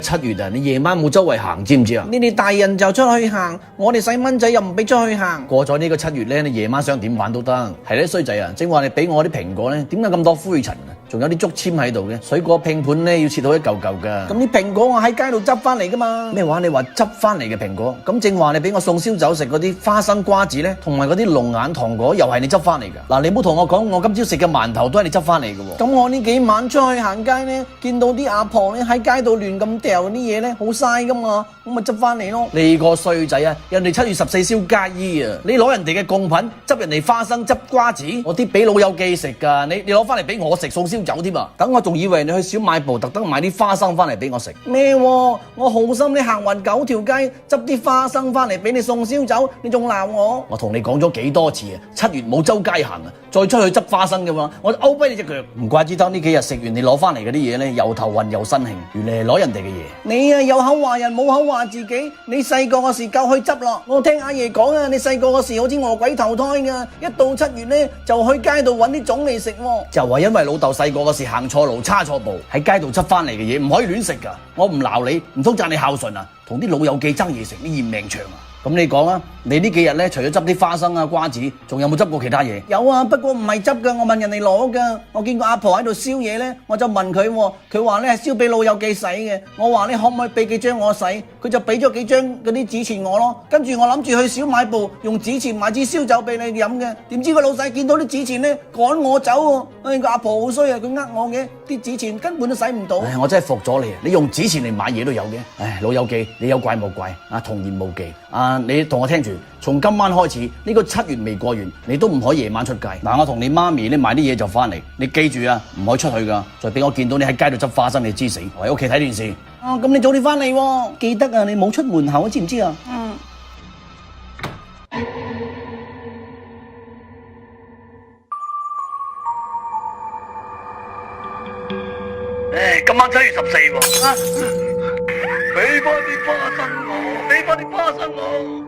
7月啊，你夜晚冇周圍行，知唔知啊？你哋大人就出去行，我哋細蚊仔又唔俾出去行。過咗呢個7月咧，你夜晚想點玩都得。係咧衰仔啊，正話你俾我啲蘋果咧，點解咁多灰塵啊？仲有啲竹籤喺度嘅，水果拼盤咧要切到一嚿嚿噶。咁啲蘋果我喺街度執翻嚟噶嘛？咩話？你話執翻嚟嘅蘋果？咁正話你俾我送燒酒食嗰啲花生瓜子咧，同埋嗰啲龍眼糖果，又係你執翻嚟噶？嗱，你唔好同我講，我今朝食嘅饅頭都係你執翻嚟嘅喎。咁我呢幾晚出去行街咧，見到啲阿婆咧喺街度亂咁掉啲嘢咧，好嘥噶嘛，咁咪執翻嚟咯。你個衰仔啊！人哋7月14燒街衣啊，你攞人哋嘅貢品執人哋花生執瓜子，我啲俾老友記食噶，你攞翻嚟俾我食送燒酒添啊！等我仲以為你去小賣部特登買啲花生翻嚟俾我食咩？我好心你行勻9條街執啲花生翻嚟俾你送燒酒，你仲鬧我？我同你講咗幾多次啊！7月冇周街行啊，再出去執花生嘅嘛，我就勾跛你隻腳。唔怪之得呢幾日食完你攞翻嚟嗰啲嘢咧，又頭暈又身興，原來係攞人哋嘅嘢。你啊有口話人冇口話自己，你細個嗰時夠去執咯。我聽阿爺講啊，你細個嗰時好似餓鬼投胎噶，一到7月咧就去街度揾啲粽嚟食。就係因為老豆細個嗰時行錯路叉錯步，喺街度執翻嚟嘅嘢唔可以亂食噶。我唔鬧你，唔通讚你孝順啊？同啲老友記爭嘢食，你嫌命長啊？咁你講啊，你呢幾日咧，除咗執啲花生啊、瓜子，仲有冇執過其他嘢？有啊，不過唔係執噶，我問人哋攞噶。我見個阿婆喺度燒嘢咧，我就問佢，佢話咧係燒俾老友記洗嘅。我話你可唔可以俾幾張我洗？佢就俾咗幾張嗰啲紙錢我咯。跟住我諗住去小賣部用紙錢買支燒酒俾你飲嘅，點知個老細見到啲紙錢咧趕我走喎。唉，個阿婆好衰啊，佢呃我嘅，啲紙錢根本都使唔到。唉，我真係服咗你啊！你用紙錢嚟買嘢都有嘅。唉，老友記，你有怪冇怪啊？童言無忌啊！你同我聽住，從今晚開始，呢個7月未過完，你都唔可以夜晚出街。嗱，我同你媽咪，你買啲嘢就翻嚟，你記住啊，唔可以出去噶。再俾我見到你喺街度執花生，你知死。我喺屋企睇電視。咁你早啲翻嚟喎，記得啊，你冇出門口，知唔知啊？唉，今晚7月14喎。俾翻啲花生我，俾翻啲花生我。